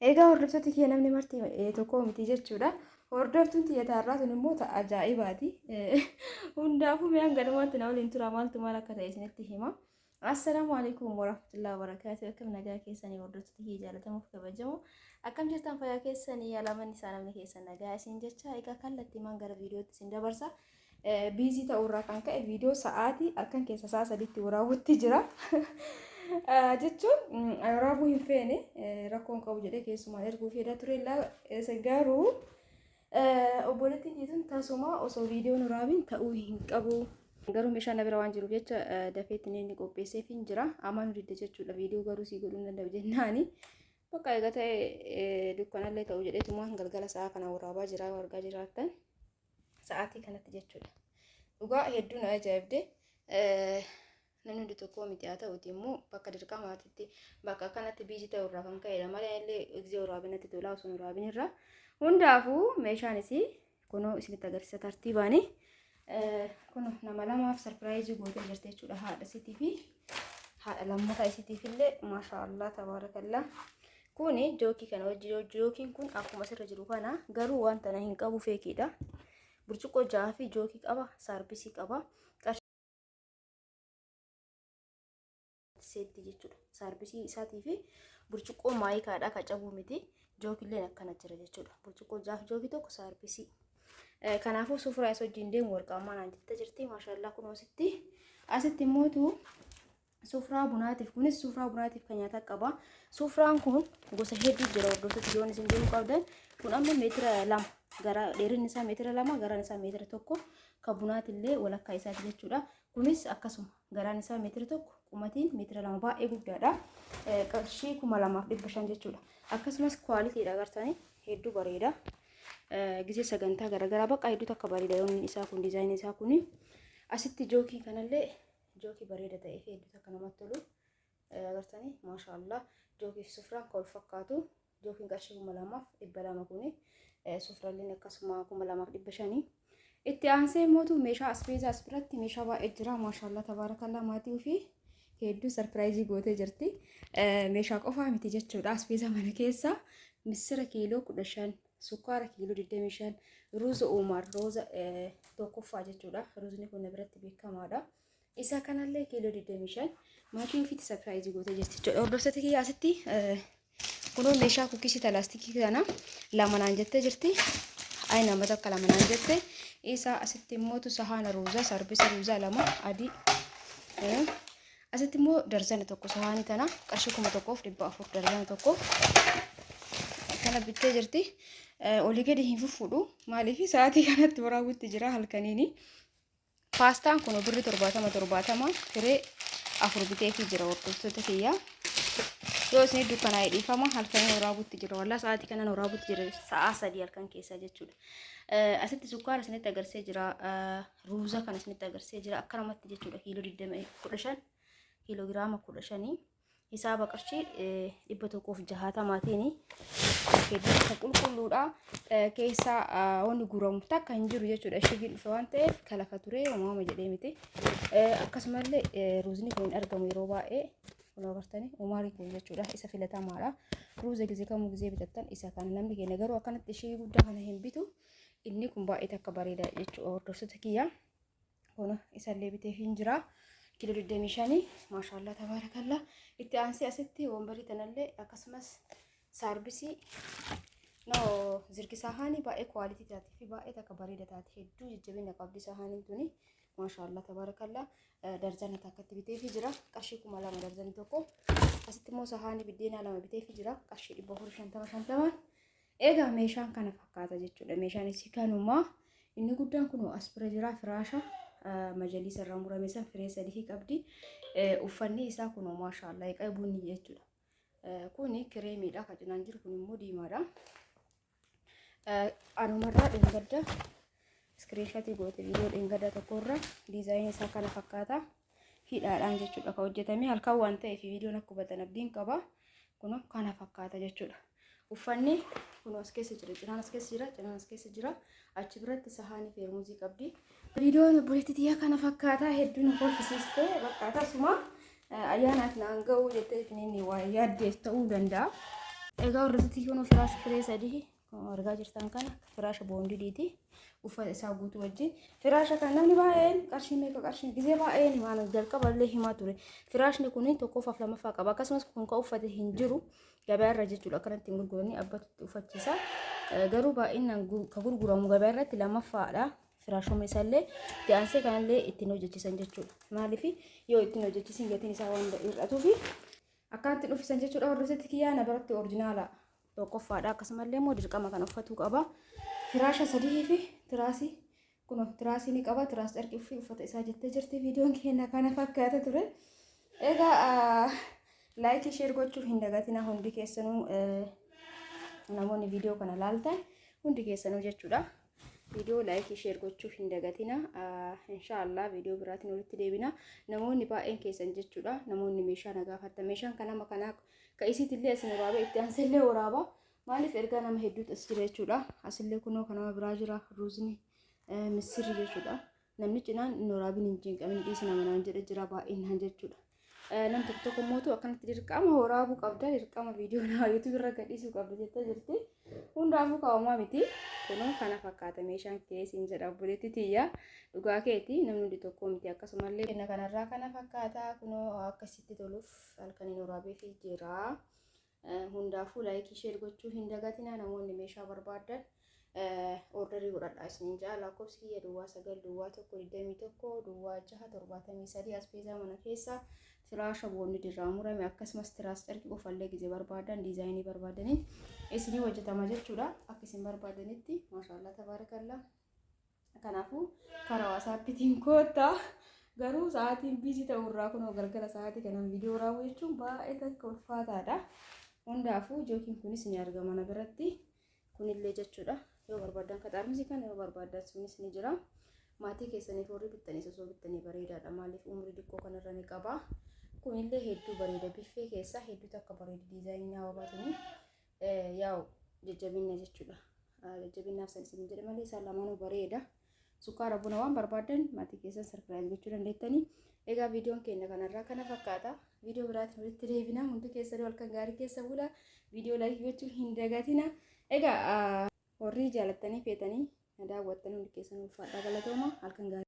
Egaa hordoftoota kiyya namni marti tokko miti jechuudha. Hordoftuun xiyyaataarraa sun immoo ta'a ajaa'ibaati. Hundaafuu mi'aan gadumatti na waliin tura maaltu maal akka ta'e isinitti hima. Assalaamu alaikum warahmatullahi wabarakatuh. Akkam nagaa keessanii hordoftoota kiyya jaallatamuuf kabajamoo. Akkam jirtan fayyaa keessanii yaalaman isaa namni keessan nagaa isin jecha egaa kallattii maan gara viidiyootti isin dabarsa. Biizii ta'urraa kan ka'e viidiyoo sa'aatii halkan keessa sa'a sadiitti waraawwatti jira. Jechuun waraabuu hin feene rakkoon qabu jedhee keessumaan erguu fedha ture garuu obboleettiin dhiituun tasuma osoo viidiyoon waraabiin ta'uu hin qabu. Garuu meeshaan na bira waan jiruuf jecha dafeetti inni qopheesseef hin jira. Amaan didde jechuudha viidiyoo garuu sii godhuu hin danda'u jennaani. Bakka egaa ta'e dukkanallee ta'uu jedheetumaan galgala sa'a kana waraabaa jira argaa jiraattan sa'aatii kanatti jechuudha. Dhugaa hedduu na ajaa'ibde. Namni hundi tokko miti haa ta'uti immoo bakka dirqamaatitti bakka kanatti biizii ta'urraa kan ka'edha malee illee egzee waraabinatti tolaa osoo waraabin irra hundaafuu meeshaan isii kunoo isinitti agarsiisa tartiibaani kun nama lamaaf sarpiraayizii gootee jirti jechuudha haadha isiitii fi haadha lammataa isiitiif illee maashaallah tabaarakallaa kuni jookii kana wajji jookiin kun akkuma asirra jiru kana garuu wanta na hin qabu feekiidha burcuqqoo jaha fi jookii qaba saarbisii qaba. Seetti jechuudha. Saarbisii isaatii fi burcuqqoo maayikaadha ka cabuu miti. Jookilleen akkana jira jechuudha. Burcuqqoo jaaf jookii tokko saarbisii. Kanaafuu sufraa isa wajjin deemu warqaamaa naan jettee jirti. Maashaallah kun asitti immoo sufraa bunaatiif kunis sufraa bunaatiif kan nyaata qaba. Sufraan kun gosa hedduu jira hordoftoota yoon isin deemu qabdan. Kun amma meetira 2 gara dheerinni isaa meetira 2 garaan isaa meetira 1 ka bunaatillee walakkaa isaati jechuudha. Kunis akkasuma garaan isaa meetira 1 qumatiin meetira 2 baay'ee guddaadha. Qarshii 2500 jechuudha. Akkasumas kwaalitiidha agartanii hedduu bareeda. Gizee sagantaa garaagaraa bakka hedduutu akka bareeda yoon isaa kun diizaayinii isaa kuni asitti jookii kanallee jookii bareeda ta'e hedduu akka namatti tolu agartanii maashaallah jookii sufraan kan wal fakkaatu jookiin qarshii 2200 kuni sufraalleen akkasuma 2500 itti aansee mootu meeshaa aspeezaa asbiratti meeshaa baay'ee jira maashaallah tabaarakallaa maatii fi hedduu sarpiraayizii gootee jirti. Meeshaa qofaa miti jechuudha. Aspeezaa mana keessa misira kiiloo 15, sukkaara kiiloo 25, ruuza uumaar rooza tokkoffaa jechuudha. Ruuzni kun biratti beekamaadha. Isa kanallee kiiloo 25 maatii ofiitti sarpiraayizii gootee jirti jechuudha. Hordoftoota kiyya asitti kunoo meeshaa kukkisii laastikii kana lamanaan jettee jirti. Ayi nama tokko lamanaan jette. Isa asitti immoo sahaana ruuzaa sarbisa ruuzaa lama adii. Asitti immoo darzana tokko sahaanii tana qarshii 1400 darzana tokko kana bittee jirti. Olii gadi hin fuffuudhu maaliif sa'aatii kanatti waraabatti jira halkaniini. Paastaan kun birri 70 firee 4 biteefii jira hordoftoota kiyya. Yoo isin dukkanaa dhiifama halkanii waraabatti jira wallaa sa'aatii kana waraabatti jira sa'a 3 halkan keessa jechuudha. Asitti sukkaara isinitti agarsiisee jira ruuza kana isinitti agarsiisee jira akkanumatti jechuudha kiiloo 15 kiiloogiraama 15 hisaaba qarshii 160 hedduu qulqulluudha keessa wanni guramu takka hin jiru jechuudha ishee dhufe waan ta'eef kalafa ture uumama jedhee miti akkasumallee ruuzni kun hin argamu yeroo baay'ee kun agartanii uumaarii kun jechuudha isa filatamaadha ruuza gizee kamuu gizee bitattan isa kana namni keenya garuu akkanatti ishee guddaa kana hin bitu inni kun baay'ee takka bareeda jechuudha hordoftoota kiyya kun isallee biteef hin jira. Kiiloo 25 maashaallah tabaarakallaa itti aansee asitti wombarii tanallee akkasumas saarbisii zirgi sahaanii baay'ee kwaalitii taatee fi baay'ee takka bareeda taate hedduu jajjabina qabdi sahaaniin tuni maashaallah tabaarakallaa darzana takkatti biteef jira qarshii 2000 darzani tokko asitti immoo sahaanii biddeena 2 biteef jira qarshii 450 egaa meeshaan kana fakkaata jechuudha meeshaan isii kanumaa inni guddaan kun as bira jira firaasha majalisa irraa murame san firee 3 qabdi uffanni isaa kun maashaallah eeqa bunni jechuudha kuni kireemiidha kan cinaan jiru kun immoo diimaadha anumarraa dhengadda iskiriinshaatii goote viidiyoo dhengadda tokkorra diizaayinii isaa kana fakkaata hidhaadhaan jechuudha kan hojjetame halkan waan ta'eef viidiyoon akka hubatan abdiin qaba kun kana fakkaata jechuudha uffanni kun as keessa jira cinaan as keessa jira cinaan as keessa jira achi biratti sahaanii feermuuzii qabdi. Viidiyoon obboleettii xiyyaa kana fakkaata hedduu na kolfisiiste bakka akkasuma ayyaanaaf naan ga'uu jettee inni waa yaaddeef ta'uu danda'a. Egaa warrati kun firaasha firee sadii argaa jirtan kana firaasha boondidiiti. Uffata isaa guutuu wajjin firaasha kan namni baay'een qarshii meeqa qarshii gizee baay'een waan jalqaballee himaa ture. Firaashni kun tokkoofaaf lamaffaa qaba. Akkasumas kun kan uffate hin jiru gabaarra jechuudha. Akkanatti hin gurguranii abbatutti uffachiisa. Garuu baay'inaan kan gurguramu gabaarratti lammaffaadha. Firaashuma isaallee jaansee kanallee ittiin hojjechiisan jechuudha. Maaliif yoo ittiin hojjechiisan gatiin isaa waan hir'atuufi akkanatti dhuffisan jechuudha. Warrootatti kiyyaa na biratti orijinaala tokkoffaadha. Akkasumallee immoo dirqama kan uffatuu qaba. Firaasha sadii fi tiraasii kun tiraasii ni qaba. Tiraas ergi uffata isaa jettee jirti. Viidiyoon keenya kana fakkaata ture. Egaa laayikii sheer gochuu hin dagatina hundi keessanuu namoonni viidiyoo kana laaltan hundi keessanuu jechuudha. Viidiyoo laayikii sheer gochuu hin dagatina. Inshaallah viidiyoo biraatiin walitti deebina. Namoonni baay'een keessan jechuudha. Namoonni meeshaa na gaafatan. Meeshaan kan nama kanaa ka'isiitillee asin waraabaa itti aansillee waraabaa. Maaliif ergaa nama hedduutu as jira jechuudha. Asillee kunoo kan nama biraa jira. Ruuzni misirri jechuudha. Namni cinaan inni waraabiin hin jinqamin dhiisi nama naan jedhe jira baay'inaan jechuudha. Nam tokko mootu akkanatti dirqama waraabuu qabda. Dirqama viidiyoo na YouTube irra gadhiisuu qabda jettee jirti. Hundaafuu kaa'umaa miti. Kunoo kana fakkaata meeshaan keessiin jedha obboleetti tiyya. Dhugaa keeti namni hundi tokko miti akkasumallee kenna kanarraa kana fakkaata. Kunoo akkasitti toluuf halkaniin waraabee fi jira. Hundaafuu laayikii sheer gochuu hin dagatina. Namoonni meeshaa barbaadan orderii godhadhaa isiniin jaa. Lakkoofsi kiyya duwwaa 9 duwwaa 121 duwwaa 673 aspeesaa mana keessa firaasha boonni dirraa murame akkasumas tiraas ergi qofallee gizee barbaadan diizaayinii barbaadaniin isinii hojjetama jechuudha. Akka isin barbaadanitti maashaallah tabaarakallaa. Kanaafuu karaa waasaappiitiin koottaa. Garuu sa'aatiin biizii ta'urraa kunoo galgala sa'aatii kanaan viidiyoo raawwachuu jechuun baay'ee takka ulfaataadha. Hundaafuu jookiin kunis ni argama na biratti. Kunillee jechuudha. Yoo barbaadan kaxaarmisi kan yoo barbaadan sunis ni jira. Maatii keessaniif warri bittanii osoo bittanii bareedaadha. Maaliif umrii diqqoo kanarra ni qaba. Kunillee hedduu bareeda. Biffee keessa hedduu takka bareeda. Diizaayinii hawwaatanii yaa'u jajjabinna jechuudha. Jajjabinnaaf san isin jedhe malee isaan lamaanuu bareeda. Sukkaara buna waan barbaadan maatii keessan sarpiraayiz gochuu dandeettanii. Egaa viidiyoon keenya kanarraa kana fakkaata. Viidiyoo biraatiin walitti deebina. Hundi keessanii halkan gaarii keessa bula. Viidiyoo laayikii gochuu hin dagatina. Egaa warri jaalattanii feetanii daawwattanii hundi keessan ulfaadhaa galatooma halkan gaarii.